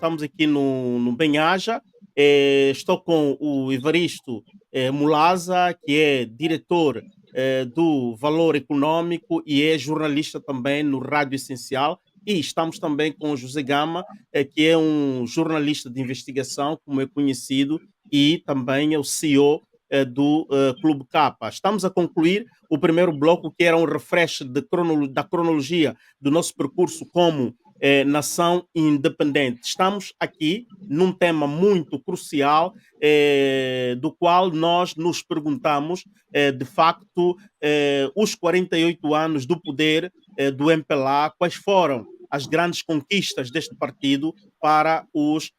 estamos aqui no Benhaja. Estou com o Evaristo Mulaza, que é diretor do Valor Econômico e é jornalista também no Rádio Essencial. E estamos também com o José Gama, que é um jornalista de investigação, como é conhecido, e também é o CEO do Clube Capa. Estamos a concluir o primeiro bloco, que era um refresh da cronologia do nosso percurso como nação independente. Estamos aqui num tema muito crucial, do qual nós nos perguntamos, de facto, os 48 anos do poder do MPLA, quais foram as grandes conquistas deste partido para os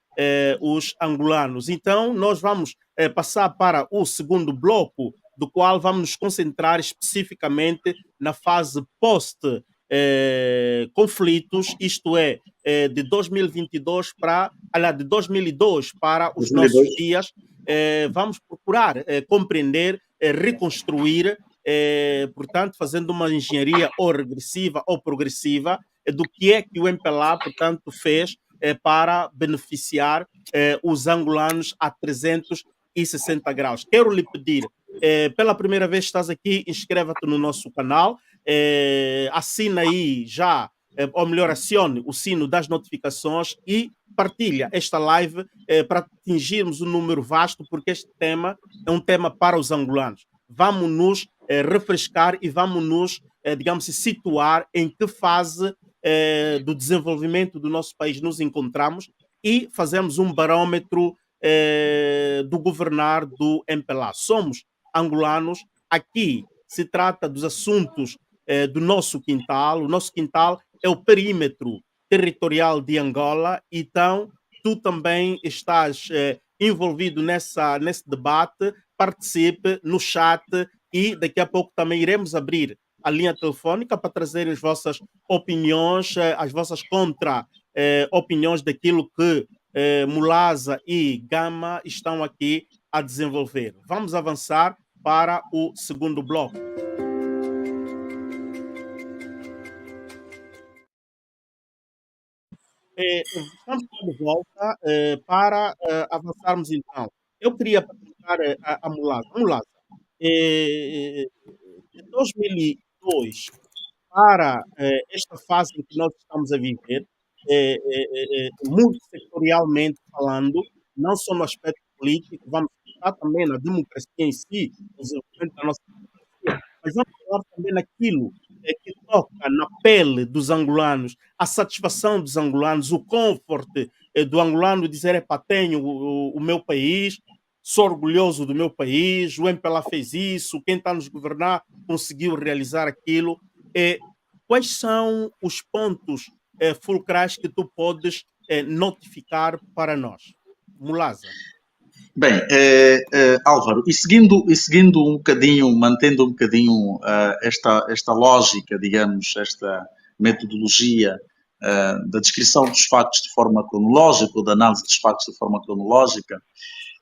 angolanos. Então, nós vamos passar para o segundo bloco, do qual vamos nos concentrar especificamente na fase post-conflitos, isto é, de 2022 de 2002 para os 2002. nossos dias. Vamos procurar compreender, reconstruir, portanto, fazendo uma engenharia ou regressiva ou progressiva do que é que o MPLA, portanto, fez para beneficiar os angolanos a 360 graus. Quero lhe pedir, pela primeira vez estás aqui, inscreva-te no nosso canal, assina aí já, ou melhor, acione o sino das notificações e partilha esta live para atingirmos um número vasto, porque este tema é um tema para os angolanos. Vamos nos refrescar e vamos nos, digamos, situar em que fase do desenvolvimento do nosso país nos encontramos e fazemos um barômetro do governar do MPLA. Somos angolanos, aqui se trata dos assuntos do nosso quintal. O nosso quintal é o perímetro territorial de Angola, então tu também estás envolvido nesse debate, participe no chat e daqui a pouco também iremos abrir a linha telefônica para trazer as vossas opiniões, as vossas contra-opiniões daquilo que Mulaza e Gama estão aqui a desenvolver. Vamos avançar para o segundo bloco. Estamos de volta para avançarmos então. Eu queria perguntar a Mulaza. Mulaza, de 2002 para esta fase em que nós estamos a viver, muito sectorialmente falando, não só no aspecto político, vamos falar também na democracia em si, no desenvolvimento da nossa democracia, mas vamos falar também naquilo que toca na pele dos angolanos, a satisfação dos angolanos, o conforto do angolano dizer, epá, tenho o meu país, sou orgulhoso do meu país, o MPLA fez isso, quem está a nos governar conseguiu realizar aquilo. Quais são os pontos fulcrais que tu podes notificar para nós? Mulaza. Bem, Álvaro, e seguindo um bocadinho, mantendo um bocadinho esta lógica, digamos, esta metodologia da descrição dos factos de forma cronológica, ou da análise dos factos de forma cronológica,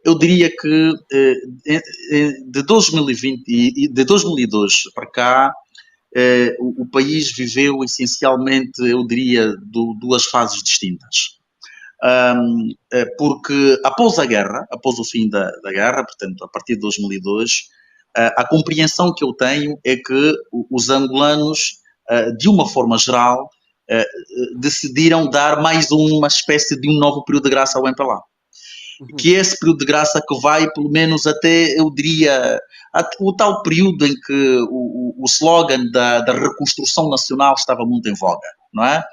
eu diria que de 2020 e de 2002 para cá, o país viveu essencialmente, eu diria, duas fases distintas. Porque após a guerra, após o fim da guerra, portanto, a partir de 2002, a compreensão que eu tenho é que os angolanos, de uma forma geral, decidiram dar mais uma espécie de um novo período de graça ao MPLA. Que é esse período de graça que vai, pelo menos, até, eu diria, o tal período em que o slogan da reconstrução nacional estava muito em voga, não é?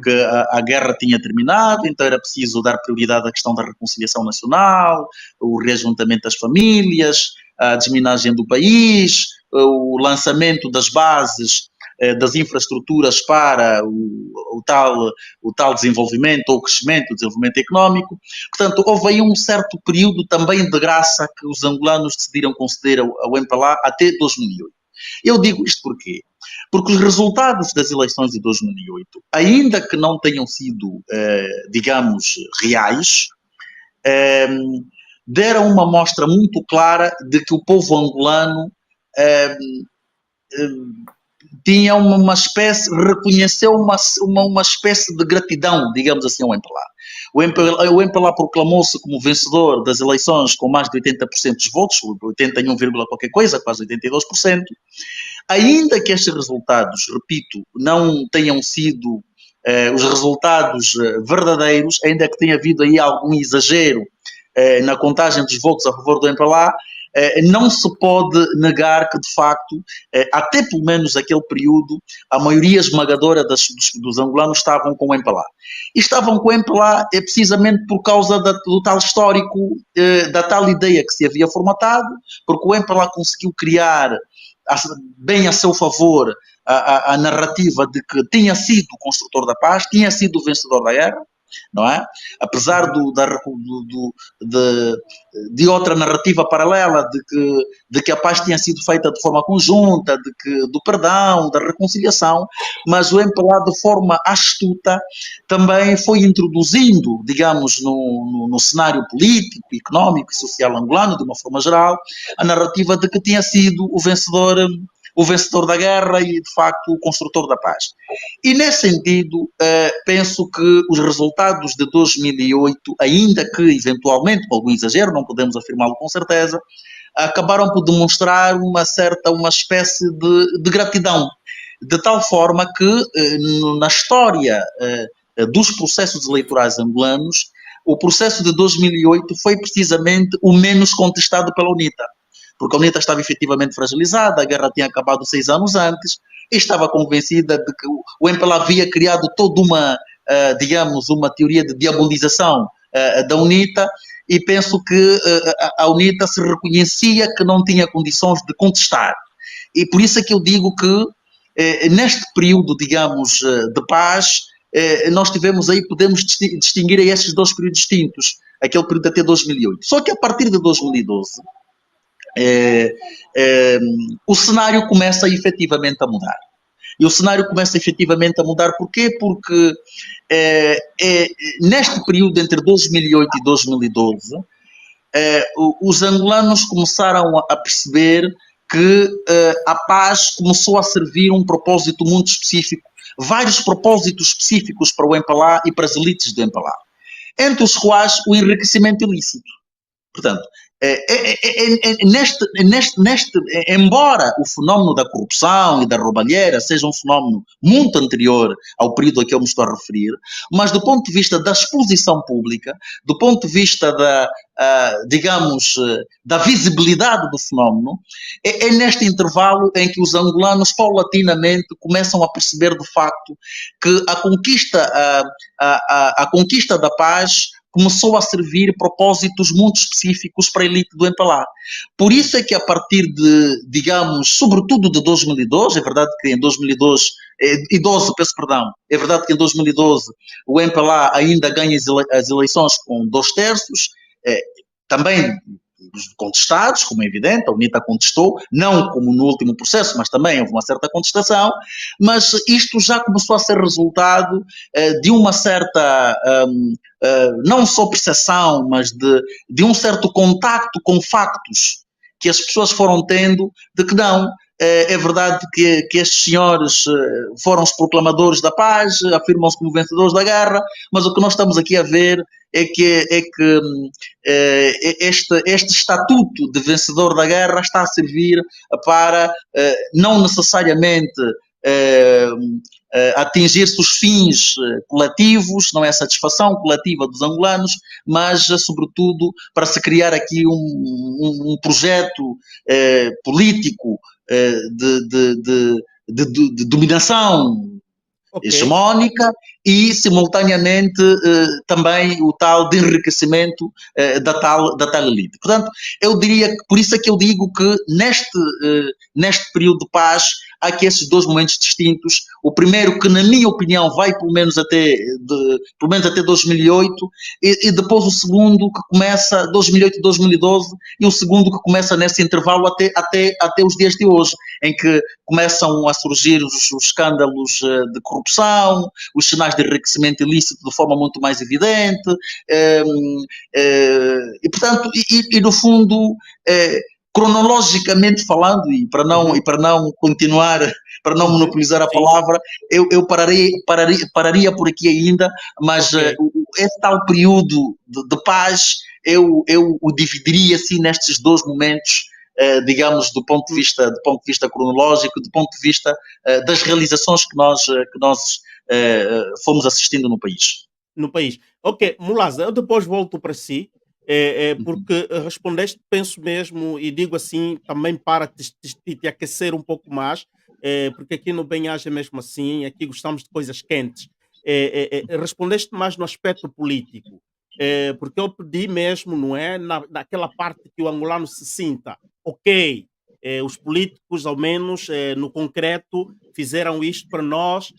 Que a guerra tinha terminado, então era preciso dar prioridade à questão da reconciliação nacional, o reajuntamento das famílias, a desminagem do país, o lançamento das bases das infraestruturas para o tal desenvolvimento ou crescimento, o desenvolvimento económico. Portanto, houve aí um certo período também de graça que os angolanos decidiram conceder ao MPLA até 2008. Eu digo isto porquê? Porque os resultados das eleições de 2008, ainda que não tenham sido, digamos, reais, deram uma mostra muito clara de que o povo angolano tinha reconheceu uma espécie de gratidão, digamos assim, ao MPLA. O MPLA proclamou-se como vencedor das eleições com mais de 80% dos votos, 81, qualquer coisa, quase 82%. Ainda que estes resultados, repito, não tenham sido os resultados verdadeiros, ainda que tenha havido aí algum exagero na contagem dos votos a favor do MPLA, não se pode negar que, de facto, até pelo menos aquele período, a maioria esmagadora dos angolanos estavam com o MPLA. E estavam com o MPLA precisamente por causa do tal histórico, da tal ideia que se havia formatado, porque o MPLA conseguiu criar bem a seu favor a narrativa de que tinha sido o construtor da paz, tinha sido o vencedor da guerra, não é? Apesar de outra narrativa paralela de que a paz tinha sido feita de forma conjunta, do perdão, da reconciliação, mas o MPLA, de forma astuta, também foi introduzindo, digamos, no cenário político, económico e social angolano, de uma forma geral, a narrativa de que tinha sido o vencedor da guerra e, de facto, o construtor da paz. E, nesse sentido, penso que os resultados de 2008, ainda que, eventualmente, com algum exagero, não podemos afirmá-lo com certeza, acabaram por demonstrar uma espécie de gratidão, de tal forma que, na história dos processos eleitorais angolanos, o processo de 2008 foi precisamente o menos contestado pela UNITA, porque a UNITA estava efetivamente fragilizada, a guerra tinha acabado 6 anos antes, e estava convencida de que o MPLA havia criado toda uma teoria de diabolização da UNITA, e penso que a UNITA se reconhecia que não tinha condições de contestar. E por isso é que eu digo que neste período, digamos, de paz, nós tivemos aí, podemos distinguir aí esses dois períodos distintos, aquele período até 2008. Só que a partir de 2012, o cenário começa efetivamente a mudar. E o cenário começa efetivamente a mudar porquê? Porque neste período entre 2008 e 2012, os angolanos começaram a perceber que a paz começou a servir um propósito muito específico, vários propósitos específicos para o MPLA e para as elites do MPLA, entre os quais o enriquecimento ilícito. Portanto, embora o fenómeno da corrupção e da roubalheira seja um fenómeno muito anterior ao período a que eu me estou a referir, mas do ponto de vista da exposição pública, do ponto de vista da visibilidade do fenómeno, é neste intervalo em que os angolanos paulatinamente começam a perceber de facto que a conquista da paz começou a servir propósitos muito específicos para a elite do MPLA. Por isso é que a partir de, digamos, sobretudo de 2012, é verdade que em 2012, é verdade que em 2012 o MPLA ainda ganha as eleições com 2/3, também contestados, como é evidente, a UNITA contestou, não como no último processo, mas também houve uma certa contestação, mas isto já começou a ser resultado de uma certa, não só percepção, mas de um certo contacto com factos que as pessoas foram tendo, de que não, é verdade que estes senhores foram os proclamadores da paz, afirmam-se como vencedores da guerra, mas o que nós estamos aqui a ver é que este estatuto de vencedor da guerra está a servir para não necessariamente atingir-se os fins coletivos, não é a satisfação coletiva dos angolanos, mas sobretudo para se criar aqui um projeto político de dominação hegemónica e, simultaneamente, também o tal de enriquecimento da tal elite. Portanto, eu diria que, por isso é que eu digo que neste período de paz há aqui esses dois momentos distintos. O primeiro, que na minha opinião vai pelo menos até 2008, e depois o segundo, que começa 2008 e 2012, e o segundo que começa nesse intervalo até os dias de hoje, em que começam a surgir os escândalos de corrupção, os sinais de enriquecimento ilícito de forma muito mais evidente, e portanto, no fundo, cronologicamente falando, e para não continuar para não monopolizar a palavra, eu pararia por aqui ainda, mas esse tal período de paz eu o dividiria assim nestes dois momentos, digamos, do ponto de vista cronológico, do ponto de vista das realizações que nós fomos assistindo no país. No país. Ok, Mulaza, eu depois volto para si, porque respondeste, penso mesmo, e digo assim, também para te aquecer um pouco mais, porque aqui no Bem-Aja é mesmo assim, aqui gostamos de coisas quentes. Respondeste mais no aspecto político, porque eu pedi mesmo, não é? Naquela parte que o angolano se sinta, ok, os políticos, ao menos no concreto, fizeram isto para nós,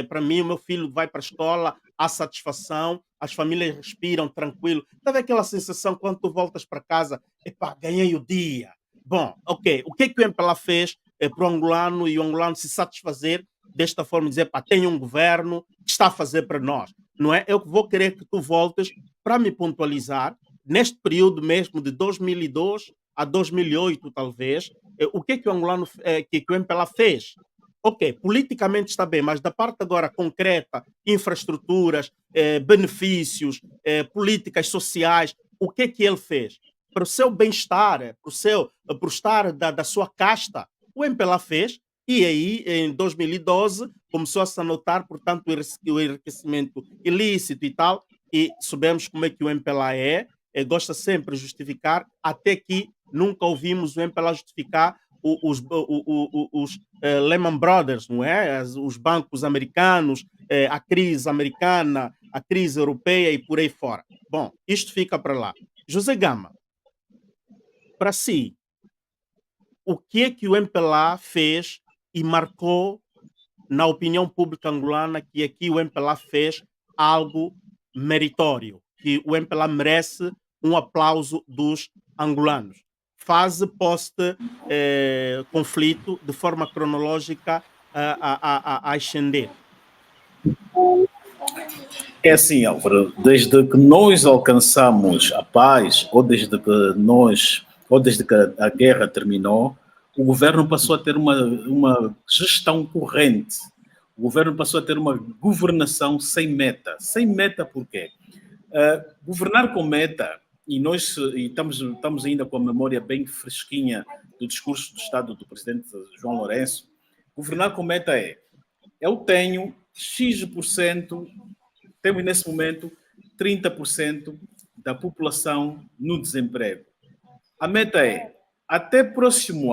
para mim, o meu filho vai para a escola, há satisfação, as famílias respiram tranquilo. Sabe aquela sensação quando tu voltas para casa, epá, ganhei o dia. Bom, ok, o que é que o MPLA fez para o angolano e o angolano se satisfazer desta forma, dizer, pá, tem um governo que está a fazer para nós, não é? Eu vou querer que tu voltes para me pontualizar, neste período mesmo de 2002 a 2008, talvez, o que é que o angolano, que o MPLA fez? Ok, politicamente está bem, mas da parte agora concreta, infraestruturas, benefícios, políticas sociais, o que é que ele fez? Para o seu bem-estar, para o estar da sua casta, o MPLA fez, e aí, em 2012, começou-se a notar, portanto, o enriquecimento ilícito e tal, e sabemos como é que o MPLA gosta sempre de justificar, até que nunca ouvimos o MPLA justificar os Lehman Brothers, não é? Os bancos americanos, a crise americana, a crise europeia e por aí fora. Bom, isto fica para lá. José Gama, para si, o que é que o MPLA fez e marcou na opinião pública angolana que aqui o MPLA fez algo meritório, que o MPLA merece um aplauso dos angolanos? Fase post-conflito, de forma cronológica a ascender. É assim, Álvaro, desde que nós alcançamos a paz, ou desde que a guerra terminou, o governo passou a ter uma gestão corrente. O governo passou a ter uma governação sem meta. Sem meta por quê? Governar com meta, e nós estamos ainda com a memória bem fresquinha do discurso do Estado do presidente João Lourenço, governar com meta eu tenho X%, temos nesse momento 30% da população no desemprego. A meta até próximo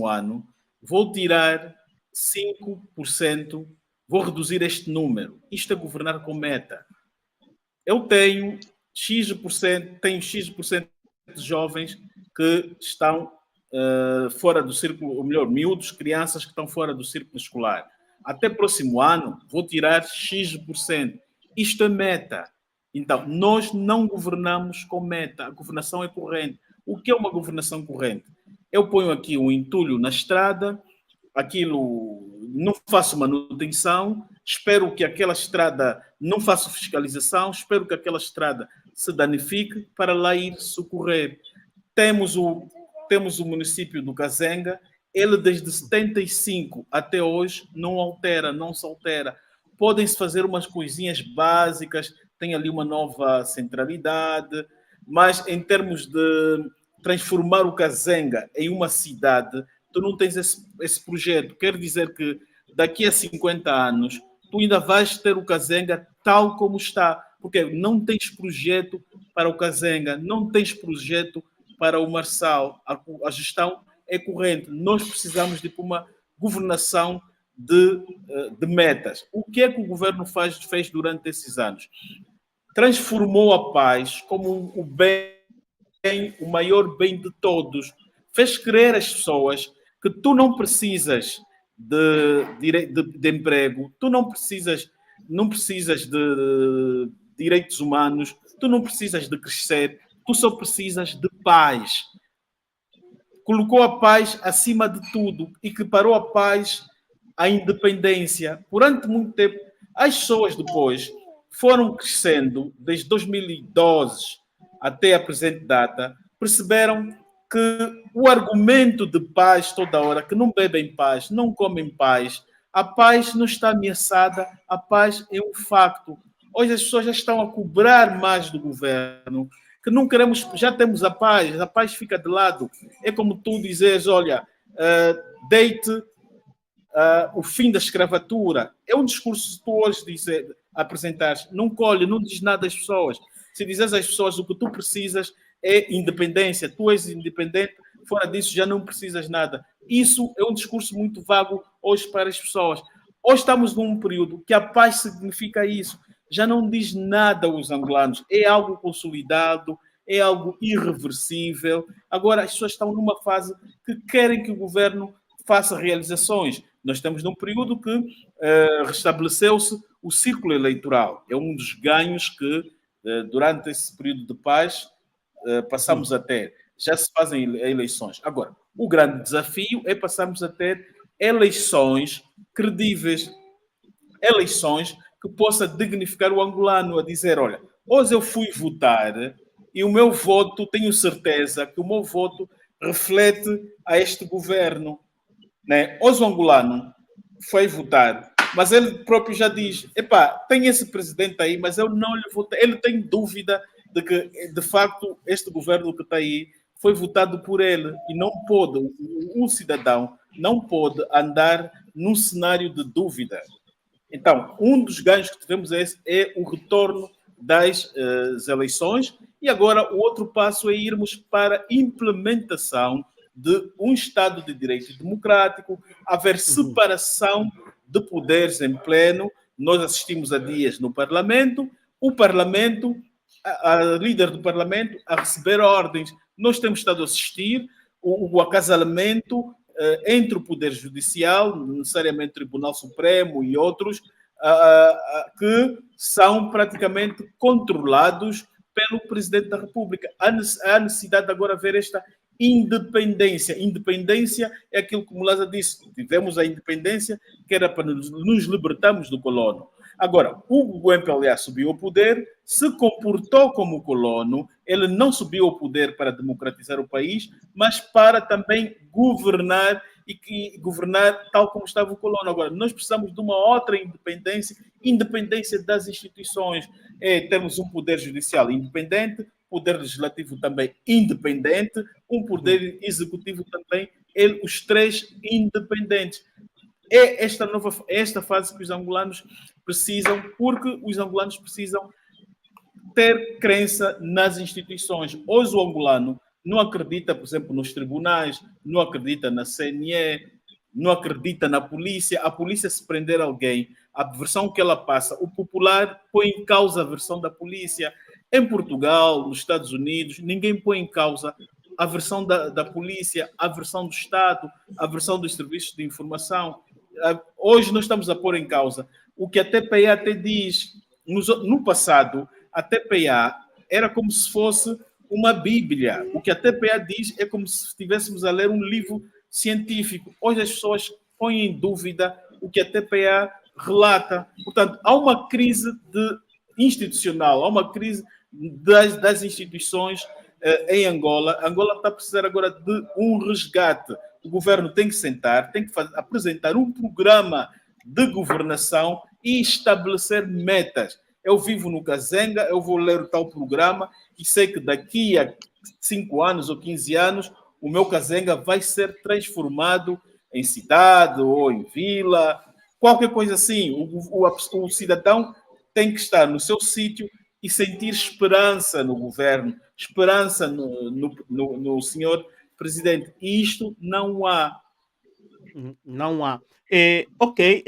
ano, vou tirar 5%, vou reduzir este número. Isto é governar com meta. Eu tenho X% de jovens que estão fora do círculo, ou melhor, miúdos, crianças que estão fora do círculo escolar. Até próximo ano, vou tirar X%. Isto é meta. Então, nós não governamos com meta. A governação é corrente. O que é uma governação corrente? Eu ponho aqui um entulho na estrada, aquilo não faço manutenção, espero que aquela estrada não faça fiscalização, espero que aquela estrada se danifique para lá ir socorrer. Temos o município do Kazenga, ele desde 75 até hoje não se altera. Podem-se fazer umas coisinhas básicas, tem ali uma nova centralidade, mas em termos de transformar o Kazenga em uma cidade, tu não tens esse projeto. Quer dizer que daqui a 50 anos, tu ainda vais ter o Kazenga tal como está, porque não tens projeto para o Kazenga, não tens projeto para o Marçal. A gestão é corrente. Nós precisamos de uma governação de metas. O que é que o governo fez durante esses anos? Transformou a paz como o bem, o maior bem de todos. Fez crer às pessoas que tu não precisas de emprego, tu não precisas de direitos humanos, tu não precisas de crescer, tu só precisas de paz. Colocou a paz acima de tudo, equiparou a paz à independência. Durante muito tempo, as pessoas depois foram crescendo, desde 2012 até a presente data, perceberam que o argumento de paz toda hora, que não bebem paz, não comem paz, a paz não está ameaçada, a paz é um facto. Hoje as pessoas já estão a cobrar mais do governo, que não queremos, já temos a paz fica de lado. É como tu dizes, olha, deite o fim da escravatura. É um discurso que tu hoje apresentares, não colhe, não diz nada às pessoas. Se dizes às pessoas o que tu precisas é independência, tu és independente, fora disso já não precisas nada. Isso é um discurso muito vago hoje para as pessoas. Hoje estamos num período que a paz significa isso. Já não diz nada aos angolanos. É algo consolidado, é algo irreversível. Agora as pessoas estão numa fase que querem que o governo faça realizações. Nós estamos num período que restabeleceu-se o círculo eleitoral. É um dos ganhos que, durante esse período de paz, passamos a ter. Já se fazem eleições. Agora, o grande desafio é passarmos a ter eleições credíveis, eleições que possa dignificar o angolano, a dizer, olha, hoje eu fui votar e o meu voto, tenho certeza que o meu voto reflete a este governo. Né? Hoje o angolano foi votar, mas ele próprio já diz, epá, tem esse presidente aí, mas eu não lhe votei. Ele tem dúvida de que, de facto, este governo que está aí foi votado por ele e não pode, um cidadão não pode andar num cenário de dúvida. Então, um dos ganhos que tivemos é o retorno das eleições e agora o outro passo é irmos para a implementação de um Estado de Direito democrático, haver separação de poderes em pleno. Nós assistimos a dias no Parlamento, o Parlamento, a líder do Parlamento, a receber ordens. Nós temos estado a assistir o acasalamento entre o Poder Judicial, necessariamente o Tribunal Supremo e outros, que são praticamente controlados pelo Presidente da República. Há necessidade de agora ver esta independência. Independência é aquilo que o Mulaza disse. Tivemos a independência que era para nos libertarmos do colono. Agora, o MPLA subiu ao poder, se comportou como colono, ele não subiu ao poder para democratizar o país, mas para também governar e governar tal como estava o colono. Agora, nós precisamos de uma outra independência, independência das instituições. Temos um poder judicial independente, poder legislativo também independente, um poder executivo também, os três independentes. É esta fase que os angolanos precisam, porque os angolanos precisam ter crença nas instituições. Hoje o angolano não acredita, por exemplo, nos tribunais, não acredita na CNE, não acredita na polícia. A polícia, se prender alguém, a versão que ela passa, o popular põe em causa a versão da polícia. Em Portugal, nos Estados Unidos, ninguém põe em causa a versão da polícia, a versão do Estado, a versão dos serviços de informação. Hoje nós estamos a pôr em causa o que a TPA até diz. No passado, a TPA era como se fosse uma bíblia. O que a TPA diz é como se estivéssemos a ler um livro científico. Hoje as pessoas põem em dúvida o que a TPA relata. Portanto, há uma crise institucional, há uma crise das instituições em Angola. Angola está a precisar agora de um resgate. O governo tem que sentar, tem que apresentar um programa de governação e estabelecer metas. Eu vivo no Kazenga, eu vou ler o tal programa e sei que daqui a 5 anos ou 15 anos o meu Kazenga vai ser transformado em cidade ou em vila, qualquer coisa assim. O cidadão tem que estar no seu sítio e sentir esperança no governo, esperança no senhor presidente. E isto não há. Não há. Ok,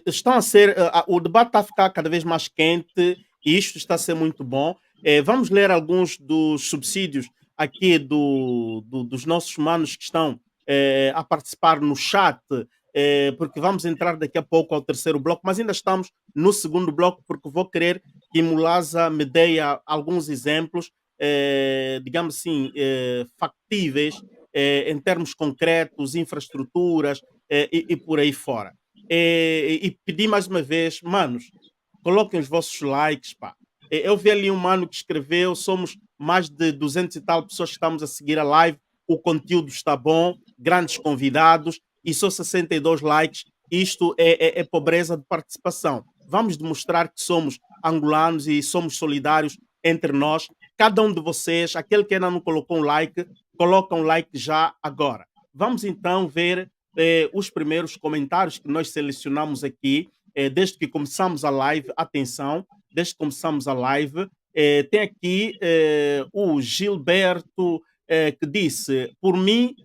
estão a ser. O debate está a ficar cada vez mais quente e isto está a ser muito bom. Vamos ler alguns dos subsídios aqui dos nossos manos que estão a participar no chat, porque vamos entrar daqui a pouco ao terceiro bloco, mas ainda estamos no segundo bloco, porque vou querer que Mulaza me dê alguns exemplos, digamos assim, factíveis, em termos concretos, infraestruturas e por aí fora. E pedir mais uma vez, manos, coloquem os vossos likes, pá. Eu vi ali um mano que escreveu, somos mais de 200 e tal pessoas que estamos a seguir a live. o conteúdo está bom, grandes convidados e só 62 likes. Isto é pobreza de participação. Vamos demonstrar que somos angolanos e somos solidários entre nós. Cada um de vocês, aquele que ainda não colocou um like, coloca um like já agora. Vamos então ver os primeiros comentários que nós selecionamos aqui, desde que começamos a live. Atenção, desde que começamos a live. Tem aqui o Gilberto que disse: por mim,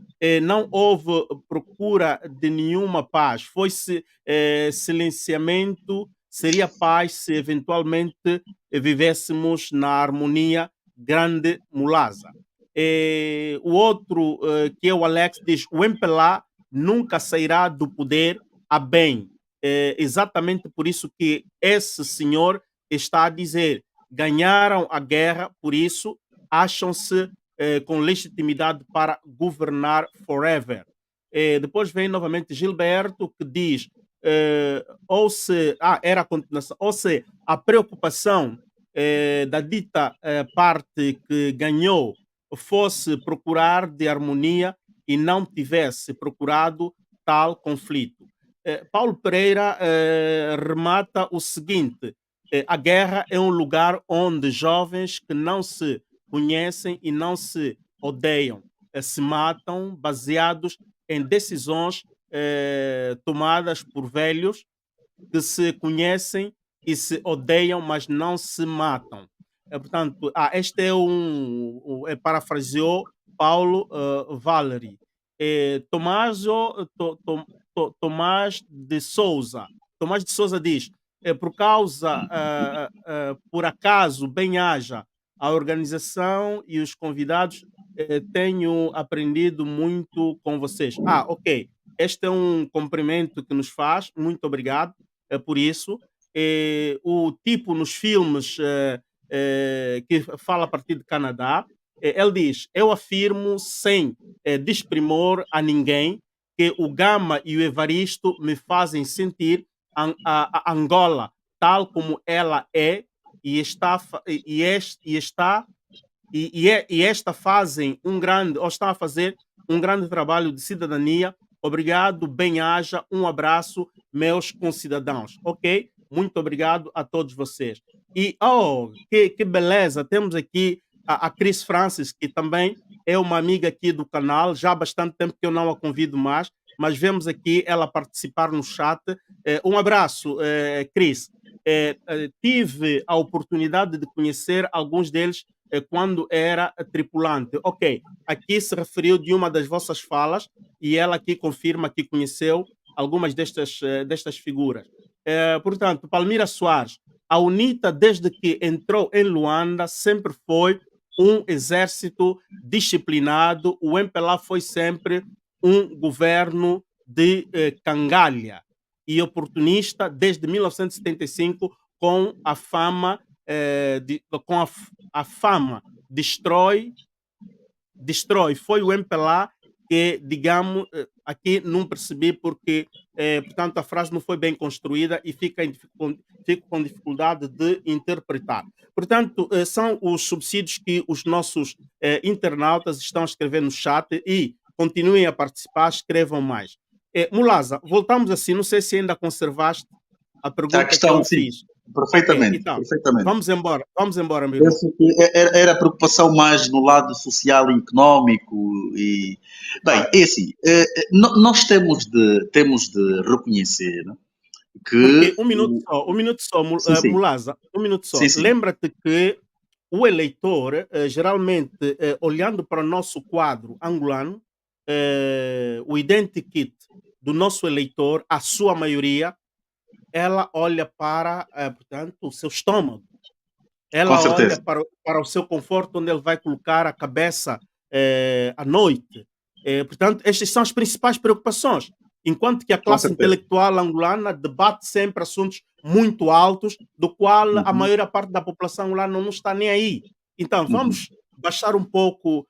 não houve procura de nenhuma paz, foi silenciamento, seria paz se eventualmente vivêssemos na harmonia. Grande Mulaza. O outro, que é o Alex, diz: o MPLA nunca sairá do poder a bem. Exatamente por isso que esse senhor está a dizer: ganharam a guerra, por isso acham-se com legitimidade para governar forever. Depois vem novamente Gilberto, que diz: era a continuação, ou se a preocupação da dita parte que ganhou fosse procurar de harmonia e não tivesse procurado tal conflito. Paulo Pereira remata o seguinte: a guerra é um lugar onde jovens que não se conhecem e não se odeiam se matam baseados em decisões tomadas por velhos que se conhecem e se odeiam, mas não se matam. Portanto, este é parafraseou Paulo Valery. Tomás de Souza. Tomás de Souza diz: por acaso, bem haja a organização e os convidados, tenho aprendido muito com vocês. Ok. Este é um cumprimento que nos faz. Muito obrigado por isso. O tipo nos filmes que fala a partir de Canadá, ele diz: eu afirmo sem desprimor a ninguém que o Gama e o Evaristo me fazem sentir a Angola tal como ela é e esta fazem está a fazer um grande trabalho de cidadania. Obrigado, bem-haja, um abraço, meus concidadãos. Ok? Muito obrigado a todos vocês. E, que beleza, temos aqui a Cris Francis, que também é uma amiga aqui do canal, já há bastante tempo que eu não a convido mais, mas vemos aqui ela participar no chat. Um abraço, Cris. Tive a oportunidade de conhecer alguns deles quando era tripulante. Ok, aqui se referiu de uma das vossas falas e ela aqui confirma que conheceu algumas destas figuras. Portanto, Palmira Soares: a UNITA, desde que entrou em Luanda, sempre foi um exército disciplinado. O MPLA foi sempre um governo de cangalha e oportunista desde 1975, com a fama destrói. Foi o MPLA que, digamos, aqui não percebi porque, portanto, a frase não foi bem construída e fico com dificuldade de interpretar. Portanto, são os subsídios que os nossos internautas estão a escrever no chat e continuem a participar, escrevam mais. Mulaza, voltamos assim, não sei se ainda conservaste a pergunta que eu fiz. Perfeitamente, então, perfeitamente. Vamos embora, meu irmão. Era preocupação mais no lado social e económico e... Bem, é assim, nós temos de reconhecer que... Um minuto só, sim. Mulaza, um minuto só. Sim. Lembra-te que o eleitor, geralmente, olhando para o nosso quadro angolano, o identikit do nosso eleitor, a sua maioria, ela olha para, portanto, o seu estômago. Ela olha para o seu conforto, onde ele vai colocar a cabeça à noite. Portanto, estas são as principais preocupações. Enquanto que a classe intelectual angolana debate sempre assuntos muito altos, do qual a maior parte da população angolana não está nem aí. Então, vamos baixar um pouco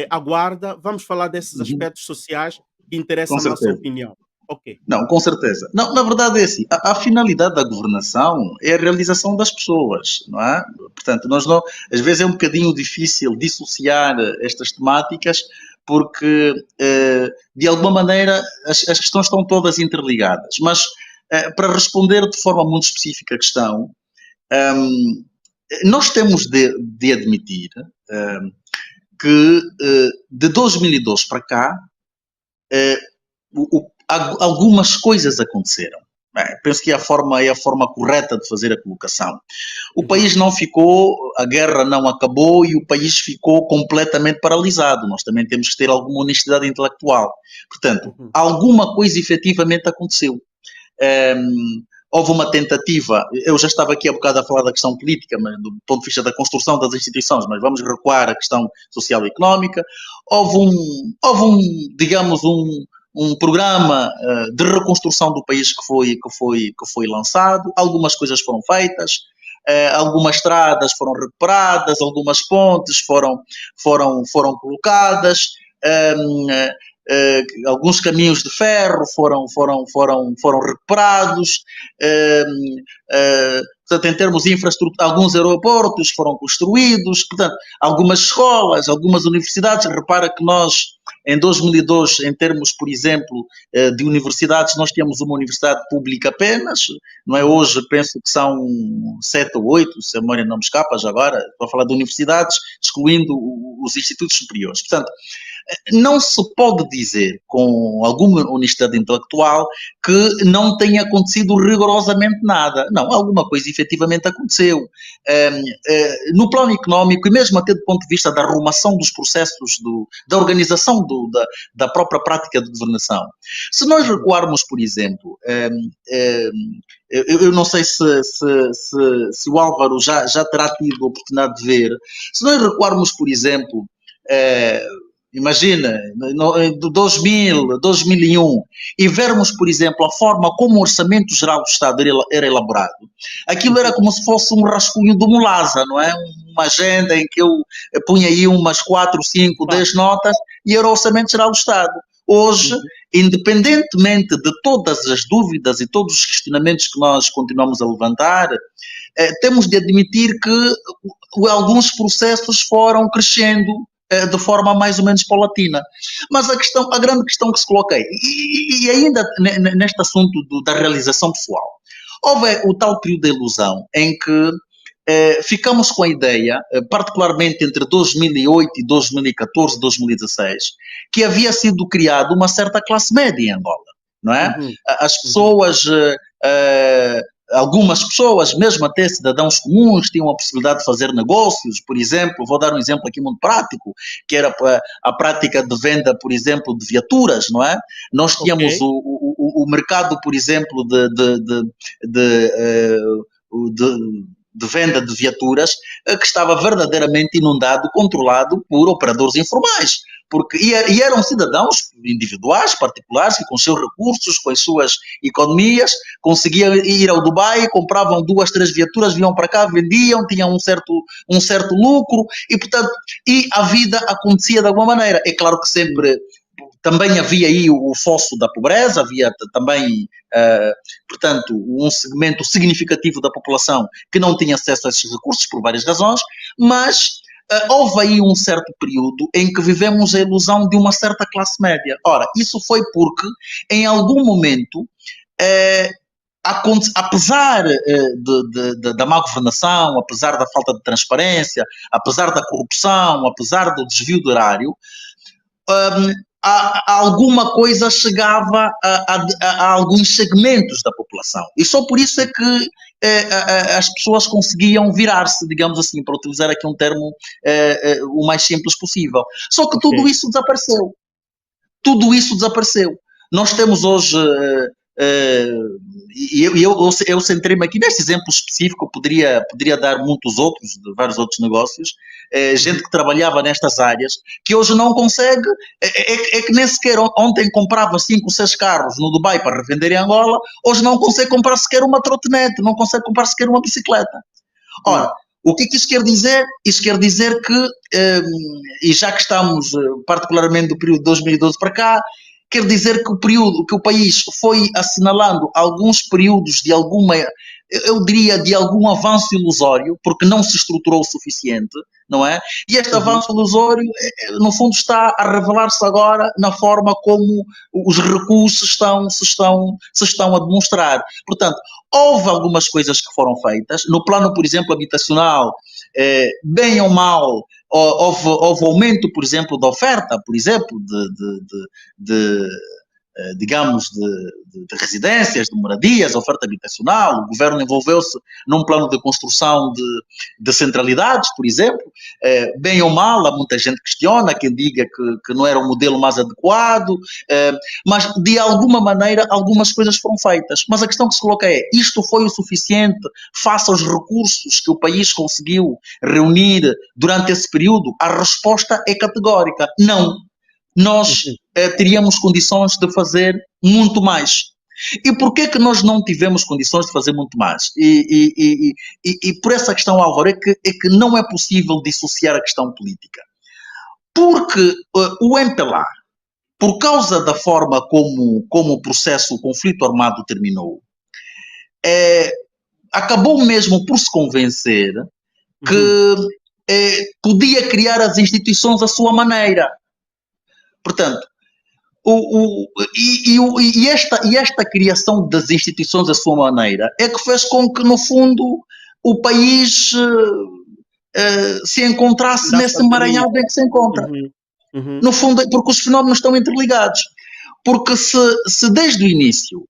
a guarda, vamos falar desses aspectos sociais que interessam a nossa opinião. Okay. Não, com certeza. Não, na verdade é assim, a finalidade da governação é a realização das pessoas, não é? Portanto, às vezes é um bocadinho difícil dissociar estas temáticas, porque de alguma maneira as questões estão todas interligadas. Mas para responder de forma muito específica a questão, nós temos de admitir que de 2012 para cá algumas coisas aconteceram. Penso que é a forma correta de fazer a colocação. O país não ficou, a guerra não acabou e o país ficou completamente paralisado. Nós também temos que ter alguma honestidade intelectual. Portanto, alguma coisa efetivamente aconteceu. Houve uma tentativa, eu já estava aqui há bocado a falar da questão política, mas do ponto de vista da construção das instituições, mas vamos recuar à questão social e económica. Houve digamos, um programa de reconstrução do país que foi lançado. Algumas coisas foram feitas, algumas estradas foram recuperadas, algumas pontes foram colocadas, alguns caminhos de ferro foram recuperados, portanto, em termos de infraestrutura, alguns aeroportos foram construídos, portanto, algumas escolas, algumas universidades. Repara que nós, em 2002, em termos, por exemplo, de universidades, nós tínhamos uma universidade pública apenas, não é? Hoje penso que são 7 ou 8, se a memória não me escapa já agora, estou a falar de universidades, excluindo os institutos superiores. Portanto, não se pode dizer com alguma honestidade intelectual que não tenha acontecido rigorosamente nada. Não, alguma coisa efetivamente aconteceu. No plano económico e mesmo até do ponto de vista da arrumação dos processos, da organização da própria prática de governação. Se nós recuarmos, por exemplo, eu não sei se o Álvaro já terá tido a oportunidade de ver, se nós recuarmos, por exemplo, imagina, de 2000, 2001, e vermos, por exemplo, a forma como o Orçamento Geral do Estado era elaborado, aquilo era como se fosse um rascunho de Molasa, não é? Uma agenda em que eu punha aí umas 4, 5, 10 notas e era o Orçamento Geral do Estado. Hoje, independentemente de todas as dúvidas e todos os questionamentos que nós continuamos a levantar, temos de admitir que alguns processos foram crescendo de forma mais ou menos paulatina. Mas a grande questão que se coloca aí, e ainda neste assunto da realização pessoal, houve o tal período de ilusão em que ficamos com a ideia, particularmente entre 2008 e 2014, 2016, que havia sido criada uma certa classe média em Angola, não é? As pessoas... algumas pessoas, mesmo até cidadãos comuns, tinham a possibilidade de fazer negócios. Por exemplo, vou dar um exemplo aqui muito prático, que era a prática de venda, por exemplo, de viaturas, não é? Nós tínhamos o mercado, por exemplo, de venda de viaturas, que estava verdadeiramente inundado, controlado por operadores informais. E eram cidadãos individuais, particulares, que com os seus recursos, com as suas economias, conseguiam ir ao Dubai, compravam 2, 3 viaturas, vinham para cá, vendiam, tinham um certo lucro, e portanto, a vida acontecia de alguma maneira. É claro que sempre também havia aí o fosso da pobreza, havia também, portanto, um segmento significativo da população que não tinha acesso a esses recursos por várias razões, mas houve aí um certo período em que vivemos a ilusão de uma certa classe média. Ora, isso foi porque, em algum momento, apesar da má governação, apesar da falta de transparência, apesar da corrupção, apesar do desvio do erário, alguma coisa chegava a alguns segmentos da população. E só por isso é que as pessoas conseguiam virar-se, digamos assim, para utilizar aqui um termo o mais simples possível. Só que tudo isso desapareceu. Tudo isso desapareceu. Nós temos hoje... eu centrei-me aqui neste exemplo específico, poderia dar muitos outros, de vários outros negócios, gente que trabalhava nestas áreas, que hoje não consegue, é que nem sequer ontem comprava 5, 6 carros no Dubai para revender em Angola, hoje não consegue comprar sequer uma trotinete, não consegue comprar sequer uma bicicleta. Ora, o que isso quer dizer? Isso quer dizer que, e já que estamos particularmente do período de 2012 para cá, quer dizer que o país foi assinalando alguns períodos de alguma eu diria, de algum avanço ilusório, porque não se estruturou o suficiente, não é? E este avanço ilusório, no fundo, está a revelar-se agora na forma como os recursos se estão a demonstrar. Portanto, houve algumas coisas que foram feitas. No plano, por exemplo, habitacional, bem ou mal, houve aumento, por exemplo, da oferta, por exemplo, digamos, de residências, de moradias, oferta habitacional. O governo envolveu-se num plano de construção de centralidades, por exemplo. Bem ou mal, há muita gente que questiona, quem diga que não era o modelo mais adequado, mas de alguma maneira algumas coisas foram feitas. Mas a questão que se coloca é, isto foi o suficiente face aos recursos que o país conseguiu reunir durante esse período? A resposta é categórica, não. Nós teríamos condições de fazer muito mais. E porquê que nós não tivemos condições de fazer muito mais? E por essa questão, Álvaro, é que não é possível dissociar a questão política. Porque o MPLA, por causa da forma como o processo, o conflito armado terminou, acabou mesmo por se convencer que podia criar as instituições à sua maneira. Portanto, esta criação das instituições à sua maneira é que fez com que, no fundo, o país se encontrasse nesse emaranhado em que se encontra. No fundo, porque os fenómenos estão interligados. Porque se desde o início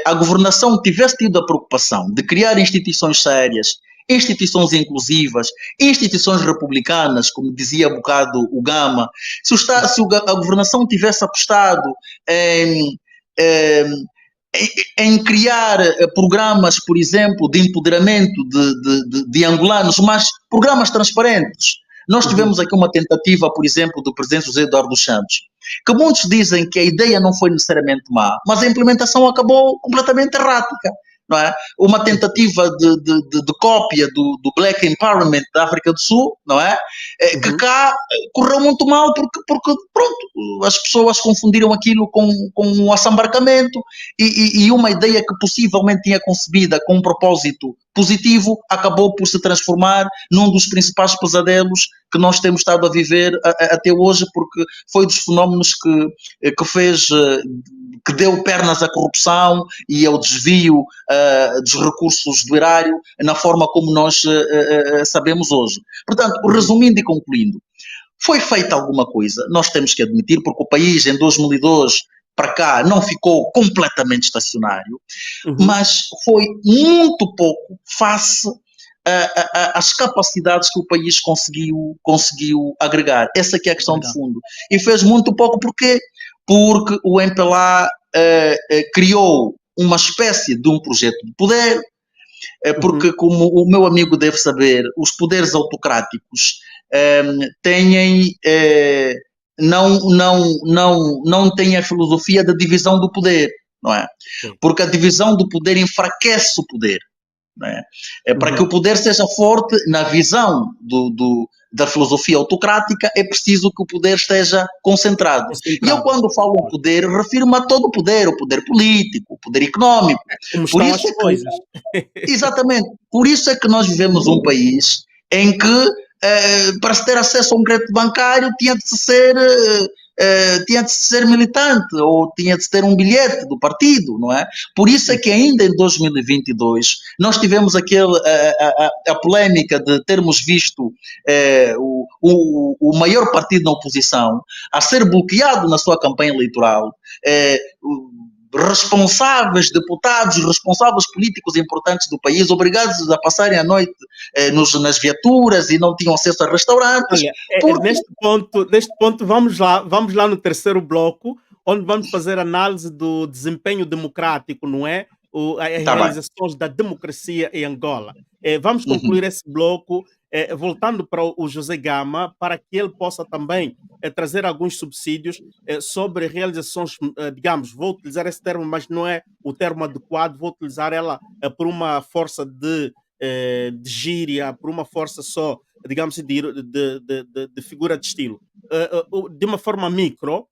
a governação tivesse tido a preocupação de criar instituições sérias, instituições inclusivas, instituições republicanas, como dizia há bocado o Gama, se a governação tivesse apostado em criar programas, por exemplo, de empoderamento de angolanos, mas programas transparentes. Nós tivemos aqui uma tentativa, por exemplo, do presidente José Eduardo dos Santos, que muitos dizem que a ideia não foi necessariamente má, mas a implementação acabou completamente errática. Não é? Uma tentativa de cópia do Black Empowerment da África do Sul, não é? Que cá correu muito mal porque pronto, as pessoas confundiram aquilo com um assambarcamento e uma ideia que possivelmente tinha concebida com um propósito positivo acabou por se transformar num dos principais pesadelos que nós temos estado a viver até hoje, porque foi dos fenómenos que fez, que deu pernas à corrupção e ao desvio dos recursos do erário na forma como nós sabemos hoje. Portanto, resumindo e concluindo, foi feita alguma coisa, nós temos que admitir, porque o país em 2002 para cá não ficou completamente estacionário, mas foi muito pouco face às capacidades que o país conseguiu agregar. Essa aqui é a questão de fundo. E fez muito pouco porque o MPLA criou uma espécie de um projeto de poder, porque, como o meu amigo deve saber, os poderes autocráticos não têm a filosofia da divisão do poder, não é? Porque a divisão do poder enfraquece o poder. Não é? Para que o poder seja forte, na visão da filosofia autocrática, é preciso que o poder esteja concentrado. E eu, quando falo em poder, refiro-me a todo o poder político, o poder económico. Como estão as coisas. Exatamente. Por isso é que nós vivemos um país em que, para se ter acesso a um crédito bancário, tinha de ser militante ou tinha de ter um bilhete do partido, não é? Por isso é que ainda em 2022 nós tivemos a polémica de termos visto o maior partido na oposição a ser bloqueado na sua campanha eleitoral, responsáveis, deputados, responsáveis políticos importantes do país, obrigados a passarem a noite nas viaturas e não tinham acesso a restaurantes. Olha, neste ponto vamos lá no terceiro bloco, onde vamos fazer análise do desempenho democrático, não é? As realizações da democracia em Angola. Vamos concluir esse bloco voltando para o José Gama, para que ele possa também trazer alguns subsídios sobre realizações, digamos, vou utilizar esse termo, mas não é o termo adequado, vou utilizar ela por uma força de gíria, por uma força só, digamos, de figura de estilo. De uma forma micro,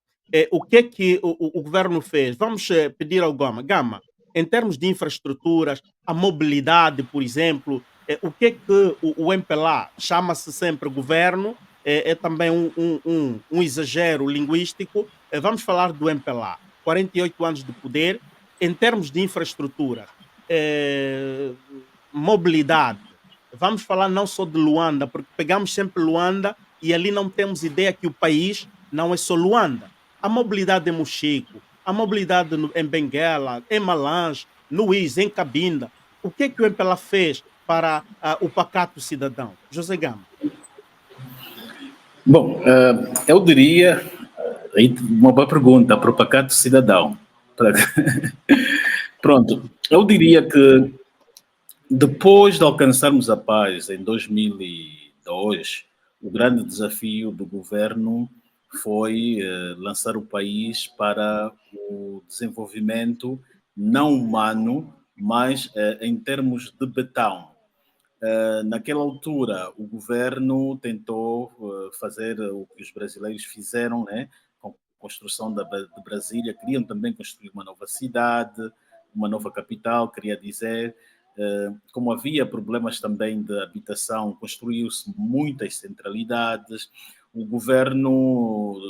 o que é que o governo fez? Vamos pedir ao Gama. Gama, em termos de infraestruturas, a mobilidade, por exemplo, o que é que o MPLA chama-se sempre governo, é também um exagero linguístico. Vamos falar do MPLA, 48 anos de poder, em termos de infraestruturas, mobilidade. Vamos falar não só de Luanda, porque pegamos sempre Luanda e ali não temos ideia que o país não é só Luanda. A mobilidade em Mochico, a mobilidade em Benguela, em Malange, no Is, em Cabinda. O que é que o MPLA fez para o pacato cidadão? José Gama. Bom, eu diria, uma boa pergunta para o pacato cidadão. Pronto, eu diria que depois de alcançarmos a paz em 2002, o grande desafio do governo foi lançar o país para o desenvolvimento não humano, mas em termos de betão. Naquela altura, o governo tentou fazer o que os brasileiros fizeram, né? Com a construção de Brasília, queriam também construir uma nova cidade, uma nova capital, queria dizer. Como havia problemas também de habitação, construiu-se muitas centralidades. O governo,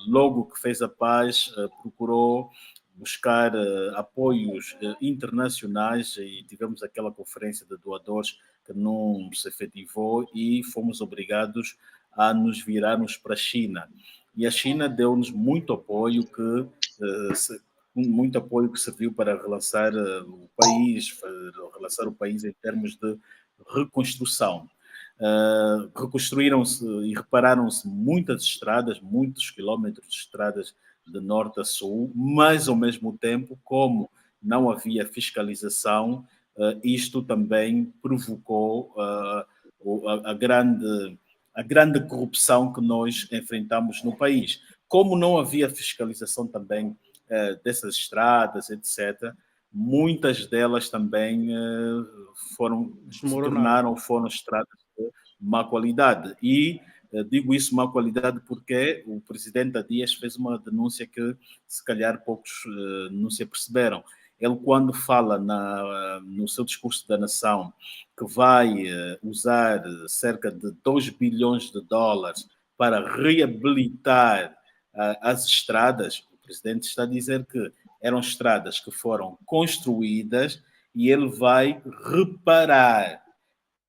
logo que fez a paz, procurou buscar apoios internacionais e tivemos aquela conferência de doadores que não se efetivou e fomos obrigados a nos virarmos para a China. E a China deu-nos muito apoio que serviu para relançar relançar o país em termos de reconstrução. Reconstruíram-se e repararam-se muitas estradas, muitos quilómetros de estradas de norte a sul, mas ao mesmo tempo, como não havia fiscalização, isto também provocou a grande corrupção que nós enfrentamos no país. Como não havia fiscalização também dessas estradas, etc., muitas delas também foram estradas de má qualidade. E digo isso má qualidade porque o presidente Há Dias fez uma denúncia que se calhar poucos não se aperceberam. Ele, quando fala no seu discurso da nação que vai usar cerca de 2 bilhões de dólares para reabilitar as estradas, o presidente está a dizer que eram estradas que foram construídas e ele vai reparar.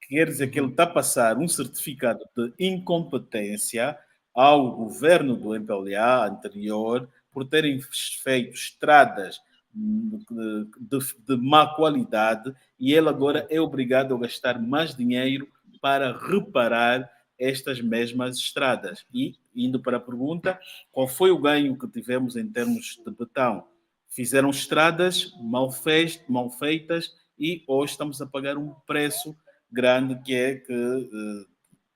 Quer dizer que ele está a passar um certificado de incompetência ao governo do MPLA anterior por terem feito estradas de má qualidade e ele agora é obrigado a gastar mais dinheiro para reparar estas mesmas estradas. E, indo para a pergunta, qual foi o ganho que tivemos em termos de betão? Fizeram estradas mal feitas e hoje estamos a pagar um preço grande, que é que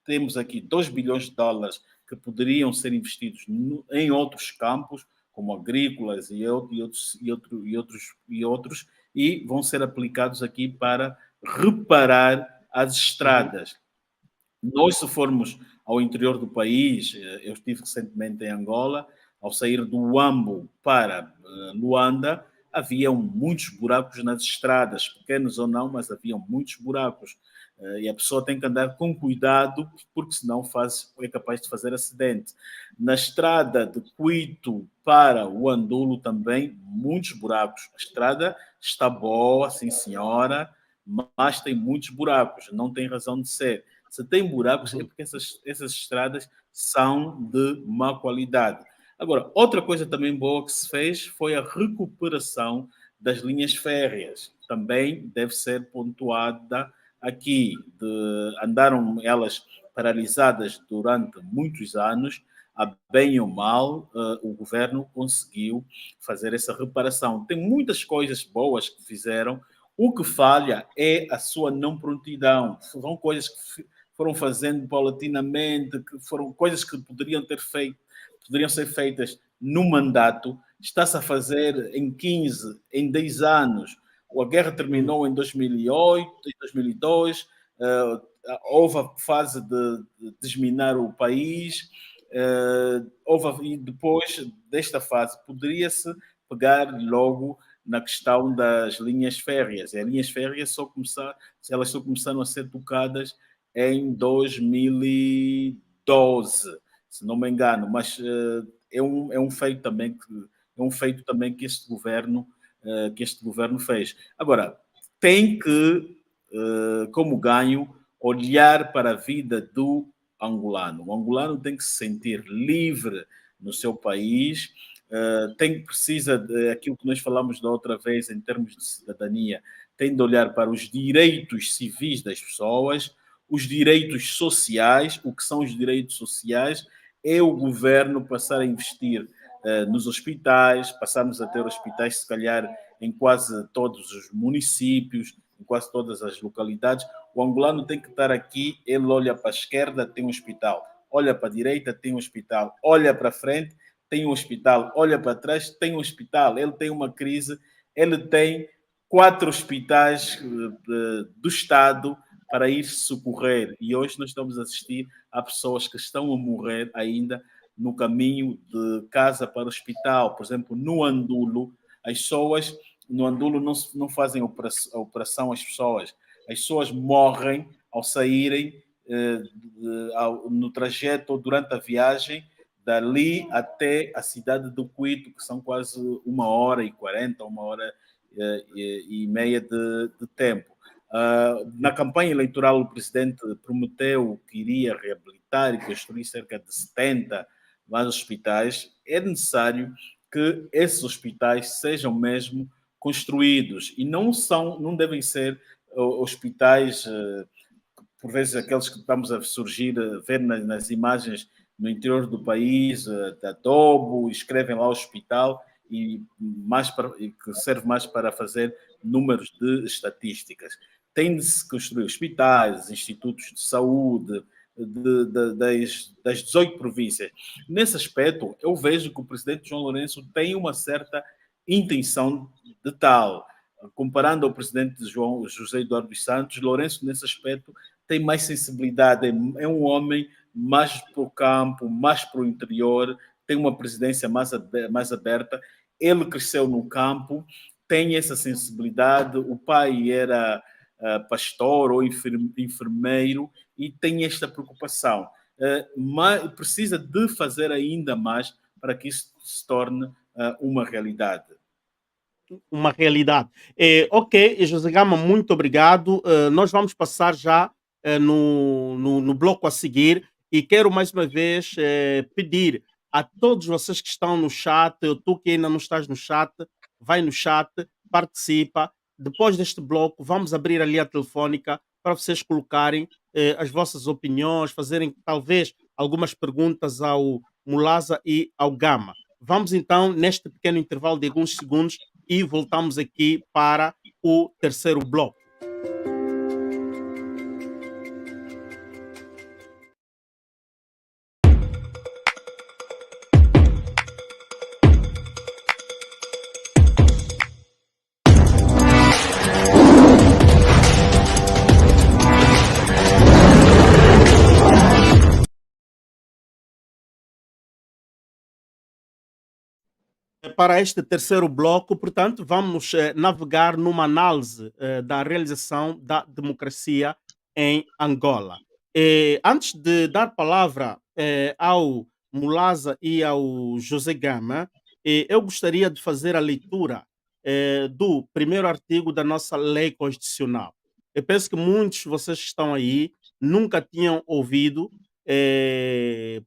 temos aqui 2 bilhões de dólares que poderiam ser investidos em outros campos, como agrícolas e outros, e vão ser aplicados aqui para reparar as estradas. Nós, se formos ao interior do país, eu estive recentemente em Angola, ao sair do Huambo para Luanda, haviam muitos buracos nas estradas, pequenos ou não, mas haviam muitos buracos. E a pessoa tem que andar com cuidado, porque senão é capaz de fazer acidente. Na estrada de Cuito para o Andulo também, muitos buracos. A estrada está boa, sim senhora, mas tem muitos buracos, não tem razão de ser. Se tem buracos, é porque essas estradas são de má qualidade. Agora, outra coisa também boa que se fez foi a recuperação das linhas férreas. Também deve ser pontuada aqui. Andaram elas paralisadas durante muitos anos. A bem ou mal, o governo conseguiu fazer essa reparação. Tem muitas coisas boas que fizeram. O que falha é a sua não prontidão. São coisas que foram fazendo paulatinamente, que foram coisas que poderiam ser feitas no mandato, está-se a fazer em 15, em 10 anos. A guerra terminou em 2008, em 2002, houve a fase de desminar o país, e depois desta fase poderia-se pegar logo na questão das linhas férreas. As linhas férreas elas só começaram a ser tocadas em 2012, se não me engano, mas é um feito também que este governo fez. Agora, tem que, como ganho, olhar para a vida do angolano. O angolano tem que se sentir livre no seu país, precisa daquilo que nós falamos da outra vez em termos de cidadania, tem de olhar para os direitos civis das pessoas, os direitos sociais. O que são os direitos sociais? É o governo passar a investir nos hospitais, passarmos a ter hospitais, se calhar, em quase todos os municípios, em quase todas as localidades. O angolano tem que estar aqui, ele olha para a esquerda, tem um hospital, olha para a direita, tem um hospital, olha para a frente, tem um hospital, olha para trás, tem um hospital. Ele tem uma crise, ele tem 4 hospitais do Estado para ir socorrer. E hoje nós estamos a assistir a pessoas que estão a morrer ainda no caminho de casa para o hospital. Por exemplo, no Andulo, as pessoas no Andulo não fazem a operação às pessoas. As pessoas morrem ao saírem no trajeto ou durante a viagem dali até a cidade do Cuito, que são quase 1h40, 1h30 de tempo. Na campanha eleitoral, o presidente prometeu que iria reabilitar e construir cerca de 70 mais hospitais. É necessário que esses hospitais sejam mesmo construídos e não devem ser hospitais, por vezes aqueles que estamos a ver nas imagens no interior do país, de adobo, escrevem lá hospital e que serve mais para fazer números de estatísticas. Tem de se construir hospitais, institutos de saúde das 18 províncias. Nesse aspecto, eu vejo que o presidente João Lourenço tem uma certa intenção de tal. Comparando ao presidente José Eduardo dos Santos, Lourenço, nesse aspecto, tem mais sensibilidade, é um homem mais para o campo, mais para o interior, tem uma presidência mais aberta. Ele cresceu no campo, tem essa sensibilidade. O pai era pastor ou enfermeiro e tem esta preocupação. Mas precisa de fazer ainda mais para que isso se torne uma realidade. Uma realidade. Ok, José Gama, muito obrigado. Nós vamos passar já no bloco a seguir e quero mais uma vez pedir a todos vocês que estão no chat, tu que ainda não estás no chat, vai no chat, participa. Depois deste bloco, vamos abrir ali a telefónica para vocês colocarem as vossas opiniões, fazerem talvez algumas perguntas ao Mulaza e ao Gama. Vamos então, neste pequeno intervalo de alguns segundos, e voltamos aqui para o terceiro bloco. Para este terceiro bloco, portanto, vamos navegar numa análise da realização da democracia em Angola. Antes de dar palavra ao Mulaza e ao José Gama, eu gostaria de fazer a leitura do primeiro artigo da nossa lei constitucional. Eu penso que muitos de vocês que estão aí nunca tinham ouvido,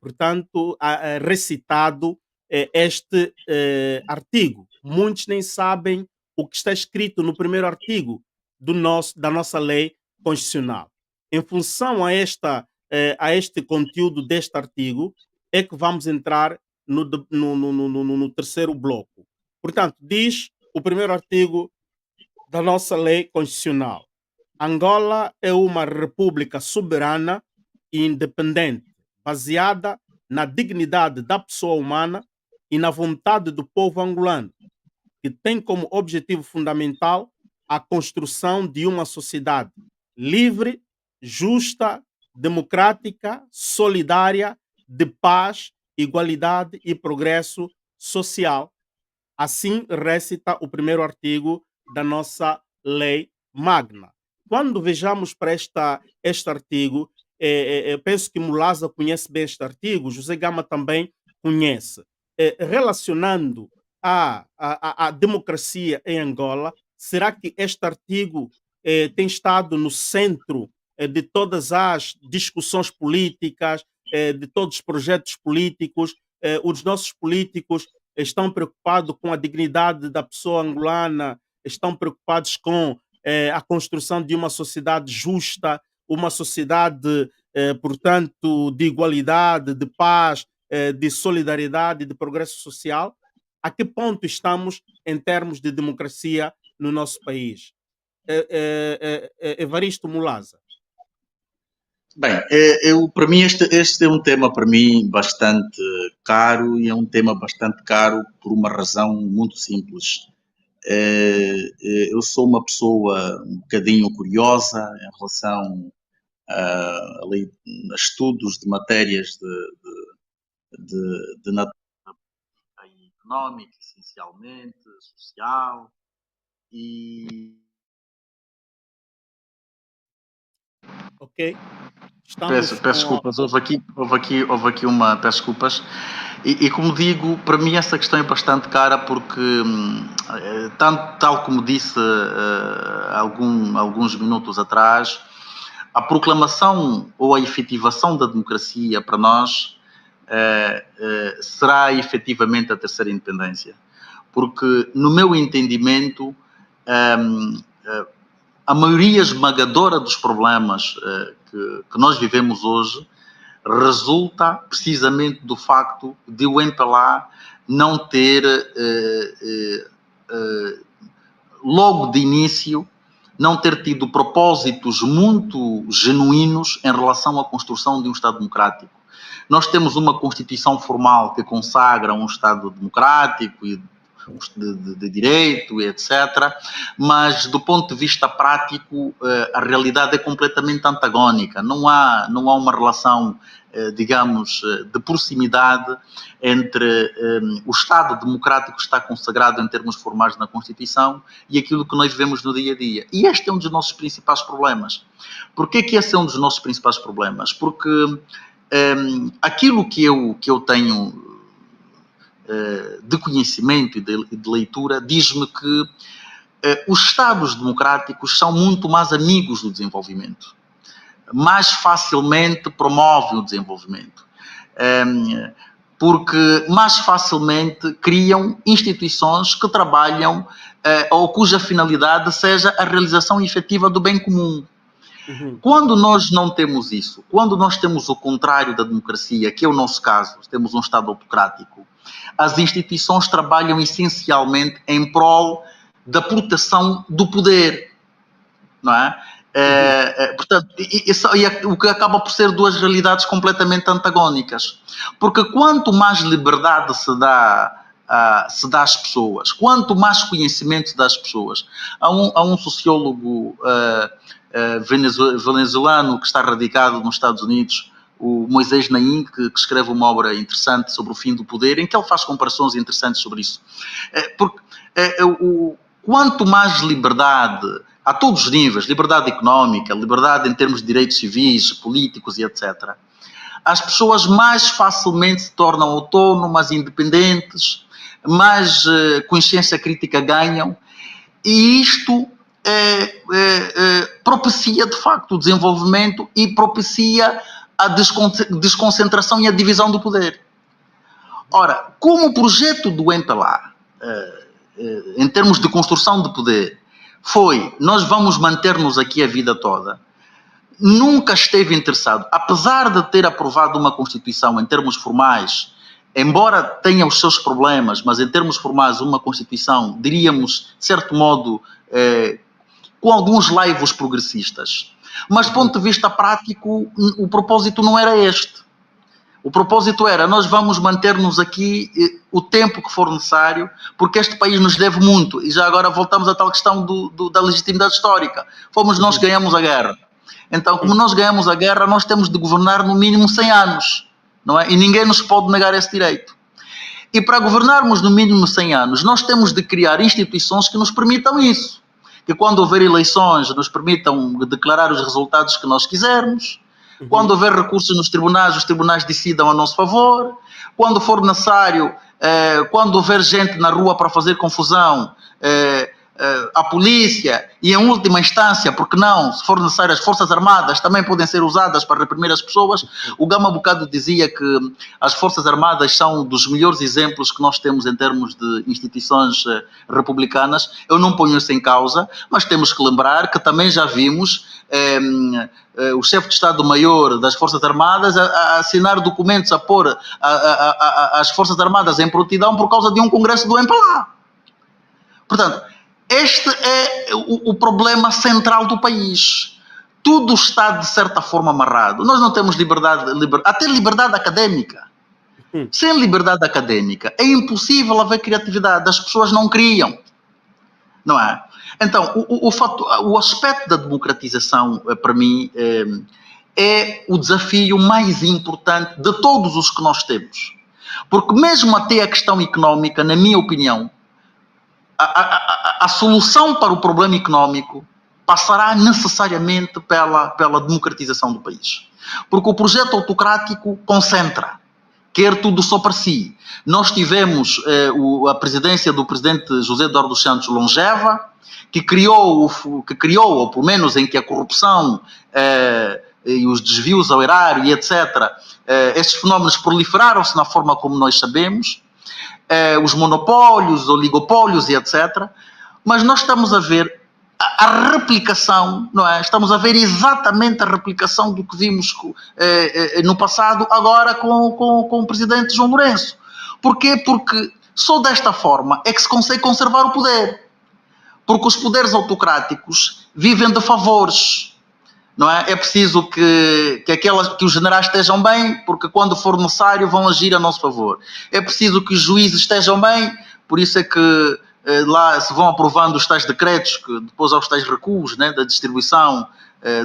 portanto, recitado este artigo. Muitos nem sabem o que está escrito no primeiro artigo da nossa lei constitucional. Em função a este conteúdo deste artigo, é que vamos entrar no terceiro bloco. Portanto, diz o primeiro artigo da nossa lei constitucional: Angola é uma república soberana e independente, baseada na dignidade da pessoa humana e na vontade do povo angolano, que tem como objetivo fundamental a construção de uma sociedade livre, justa, democrática, solidária, de paz, igualdade e progresso social. Assim recita o primeiro artigo da nossa lei magna. Quando vejamos para este artigo, eu penso que Mulaza conhece bem este artigo, José Gama também conhece. Relacionando a democracia em Angola, será que este artigo tem estado no centro de todas as discussões políticas, de todos os projetos políticos? Os nossos políticos estão preocupados com a dignidade da pessoa angolana, estão preocupados com a construção de uma sociedade justa, uma sociedade, portanto, de igualdade, de paz, de solidariedade, de progresso social. A que ponto estamos em termos de democracia no nosso país? Evaristo Mulaza. Bem, para mim este é um tema para mim bastante caro, e é um tema bastante caro por uma razão muito simples. Eu sou uma pessoa um bocadinho curiosa em relação a estudos de matérias de natureza económica, essencialmente, social, e... Ok. Peço desculpas, houve aqui uma... Peço desculpas. E como digo, para mim essa questão é bastante cara porque, tal como disse alguns minutos atrás, a proclamação ou a efetivação da democracia para nós será efetivamente a terceira independência. Porque, no meu entendimento, a maioria esmagadora dos problemas que nós vivemos hoje resulta precisamente do facto de o MPLA não ter, logo de início, não ter tido propósitos muito genuínos em relação à construção de um Estado democrático. Nós temos uma Constituição formal que consagra um Estado democrático e de direito, etc. Mas, do ponto de vista prático, a realidade é completamente antagónica. Não há uma relação, digamos, de proximidade entre o Estado democrático que está consagrado em termos formais na Constituição e aquilo que nós vemos no dia a dia. E este é um dos nossos principais problemas. Porquê que esse é um dos nossos principais problemas? Porque aquilo que eu tenho de conhecimento e de leitura diz-me que os Estados democráticos são muito mais amigos do desenvolvimento, mais facilmente promovem o desenvolvimento, porque mais facilmente criam instituições que trabalham ou cuja finalidade seja a realização efetiva do bem comum. Uhum. Quando nós não temos isso, quando nós temos o contrário da democracia, que é o nosso caso, temos um Estado autocrático, as instituições trabalham essencialmente em prol da proteção do poder, não é? Portanto, o que acaba por ser duas realidades completamente antagónicas. Porque quanto mais liberdade se dá às pessoas, quanto mais conhecimento se dá às pessoas. Há um sociólogo venezuelano que está radicado nos Estados Unidos, o Moisés Naim, que escreve uma obra interessante sobre o fim do poder, em que ele faz comparações interessantes sobre isso. Porque quanto mais liberdade, a todos os níveis, liberdade económica, liberdade em termos de direitos civis, políticos e etc., as pessoas mais facilmente se tornam autónomas, independentes, mais consciência crítica ganham, e isto propicia, de facto, o desenvolvimento e propicia a desconcentração e a divisão do poder. Ora, como o projeto do MPLA, em termos de construção de poder, foi, nós vamos manter-nos aqui a vida toda, nunca esteve interessado, apesar de ter aprovado uma Constituição em termos formais, embora tenha os seus problemas, mas em termos formais uma Constituição, diríamos, de certo modo, com alguns laivos progressistas. Mas, do ponto de vista prático, o propósito não era este. O propósito era, nós vamos manter-nos aqui o tempo que for necessário, porque este país nos deve muito. E já agora voltamos à tal questão da legitimidade histórica. Fomos nós que ganhamos a guerra. Então, como nós ganhamos a guerra, nós temos de governar no mínimo 100 anos. Não é? E ninguém nos pode negar esse direito. E para governarmos no mínimo 100 anos, nós temos de criar instituições que nos permitam isso. Que quando houver eleições nos permitam declarar os resultados que nós quisermos. Quando houver recursos nos tribunais, os tribunais decidam a nosso favor. Quando for necessário, quando houver gente na rua para fazer confusão, a polícia e, em última instância, porque não, se for necessário, as Forças Armadas também podem ser usadas para reprimir as pessoas. O Gama Bocado dizia que as Forças Armadas são dos melhores exemplos que nós temos em termos de instituições republicanas. Eu não ponho isso em causa, mas temos que lembrar que também já vimos o chefe de Estado-Maior das Forças Armadas a assinar documentos, a pôr as Forças Armadas em prontidão por causa de um congresso do MPLA. Portanto, este é o problema central do país. Tudo está, de certa forma, amarrado. Nós não temos até liberdade académica. Sem liberdade académica é impossível haver criatividade. As pessoas não criam. Não é? Então, o aspecto da democratização, para mim, é o desafio mais importante de todos os que nós temos. Porque mesmo até a questão económica, na minha opinião, a solução para o problema económico passará necessariamente pela democratização do país. Porque o projeto autocrático concentra, quer tudo só para si. Nós tivemos a presidência do presidente José Eduardo dos Santos longeva, que criou, ou pelo menos em que a corrupção e os desvios ao erário e etc., estes fenómenos proliferaram-se na forma como nós sabemos, os monopólios, os oligopólios e etc., mas nós estamos a ver a replicação, não é? Estamos a ver exatamente a replicação do que vimos no passado, agora com o presidente João Lourenço. Porquê? Porque só desta forma é que se consegue conservar o poder. Porque os poderes autocráticos vivem de favores. Não é? É preciso que os generais estejam bem, porque quando for necessário vão agir a nosso favor. É preciso que os juízes estejam bem, por isso é que lá se vão aprovando os tais decretos, que depois há os tais recuos, né, da distribuição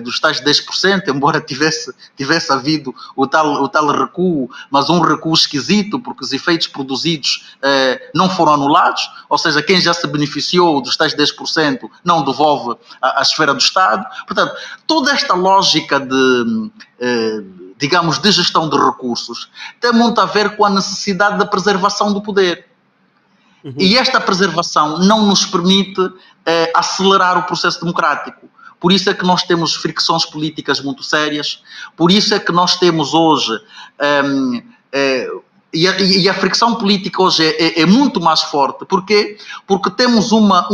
dos tais 10%, embora tivesse havido o tal recuo, mas um recuo esquisito, porque os efeitos produzidos não foram anulados, ou seja, quem já se beneficiou dos tais 10% não devolve à esfera do Estado. Portanto, toda esta lógica digamos, de gestão de recursos tem muito a ver com a necessidade da preservação do poder. E esta preservação não nos permite acelerar o processo democrático. Por isso é que nós temos fricções políticas muito sérias, por isso é que nós temos hoje, e a fricção política hoje é muito mais forte. Porquê? Porque temos uma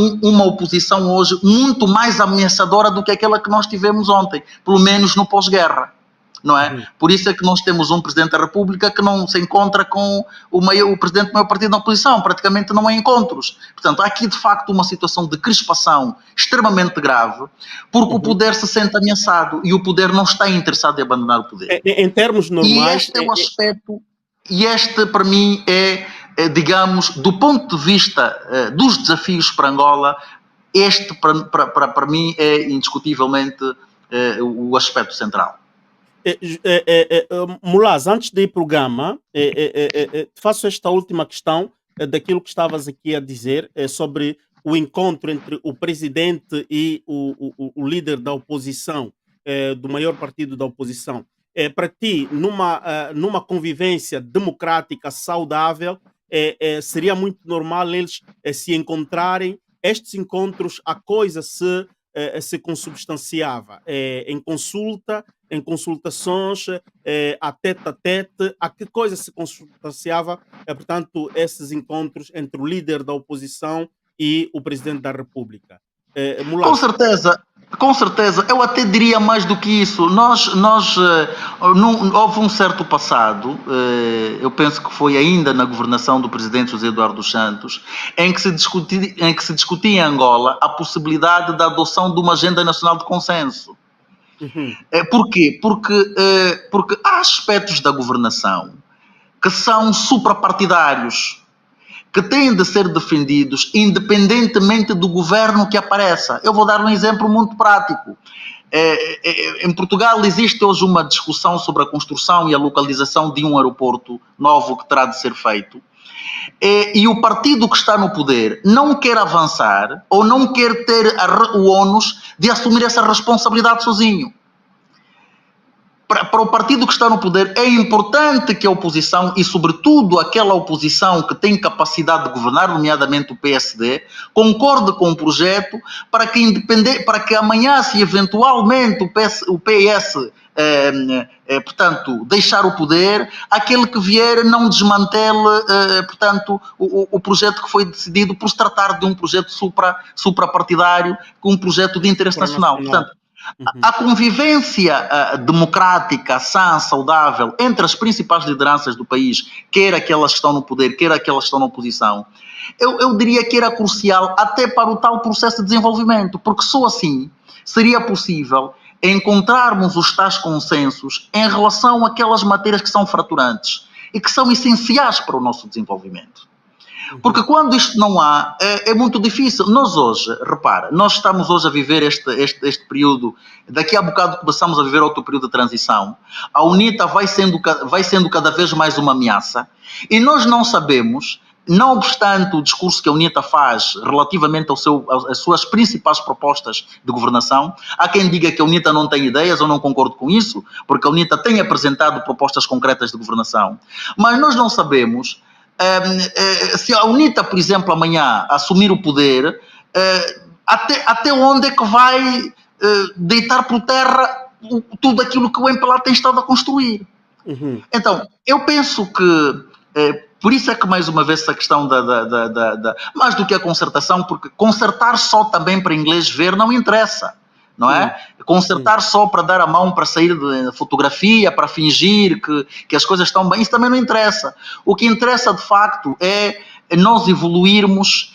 oposição hoje muito mais ameaçadora do que aquela que nós tivemos ontem, pelo menos no pós-guerra. Não é? Por isso é que nós temos um Presidente da República que não se encontra com o Presidente do maior partido da oposição, praticamente não há encontros. Portanto, há aqui de facto uma situação de crispação extremamente grave, porque o poder se sente ameaçado e o poder não está interessado em abandonar o poder. Em termos normais... E este é o aspecto, e este para mim digamos, do ponto de vista dos desafios para Angola, este para mim é indiscutivelmente o aspecto central. Mulaz, antes de ir para o Gama, faço esta última questão daquilo que estavas aqui a dizer sobre o encontro entre o presidente e o líder da oposição, do maior partido da oposição. Para ti, numa convivência democrática saudável, seria muito normal eles se encontrarem. Estes encontros, a coisa se consubstanciava em consulta, em consultações, a tete, a que coisa se consubstanciava, portanto, esses encontros entre o líder da oposição e o presidente da República? Com certeza, eu até diria mais do que isso. Houve um certo passado, eu penso que foi ainda na governação do presidente José Eduardo dos Santos, em que se discutia em Angola a possibilidade da adoção de uma agenda nacional de consenso. Porquê? Porque há aspectos da governação que são suprapartidários, que têm de ser defendidos independentemente do governo que apareça. Eu vou dar um exemplo muito prático. Em Portugal existe hoje uma discussão sobre a construção e a localização de um aeroporto novo que terá de ser feito. E o partido que está no poder não quer avançar ou não quer ter o ónus de assumir essa responsabilidade sozinho. Para o partido que está no poder, é importante que a oposição, e sobretudo aquela oposição que tem capacidade de governar, nomeadamente o PSD, concorde com o projeto para que amanhã, se eventualmente o PS portanto, deixar o poder, aquele que vier não desmantele, portanto, o projeto que foi decidido, por se tratar de um projeto suprapartidário, com um projeto de interesse nacional. Portanto, a convivência democrática, sã, saudável, entre as principais lideranças do país, quer aquelas que estão no poder, quer aquelas que estão na oposição, eu diria que era crucial até para o tal processo de desenvolvimento, porque só assim seria possível encontrarmos os tais consensos em relação àquelas matérias que são fraturantes e que são essenciais para o nosso desenvolvimento. Porque quando isto não há, é muito difícil. Nós hoje, repara, nós estamos hoje a viver este período, daqui a bocado começamos a viver outro período de transição. A UNITA vai sendo cada vez mais uma ameaça e nós não sabemos, não obstante o discurso que a UNITA faz relativamente às suas principais propostas de governação. Há quem diga que a UNITA não tem ideias, eu não concordo com isso, porque a UNITA tem apresentado propostas concretas de governação, mas nós não sabemos se a UNITA, por exemplo, amanhã assumir o poder, até onde é que vai deitar por terra tudo aquilo que o MPLA tem estado a construir. Então, eu penso que por isso é que, mais uma vez, essa questão mais do que a concertação, porque concertar só também para inglês ver não interessa, não é? Concertar só para dar a mão, para sair de fotografia, para fingir que as coisas estão bem, isso também não interessa. O que interessa, de facto, é nós evoluirmos.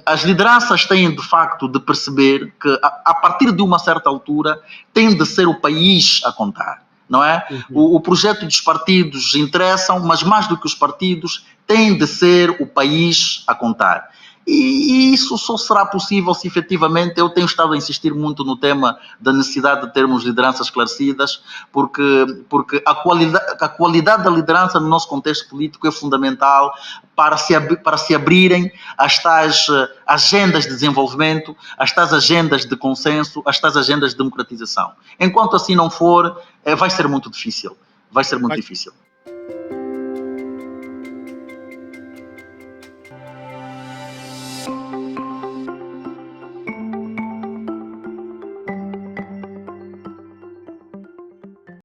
As lideranças têm, de facto, de perceber que, a partir de uma certa altura, tem de ser o país a contar. Não é? O projeto dos partidos interessam, mas mais do que os partidos, tem de ser o país a contar. E isso só será possível se efetivamente, eu tenho estado a insistir muito no tema da necessidade de termos lideranças esclarecidas, porque a qualidade da liderança no nosso contexto político é fundamental para se abrirem as tais agendas de desenvolvimento, as tais agendas de consenso, as tais agendas de democratização. Enquanto assim não for, vai ser muito difícil. Vai ser muito difícil.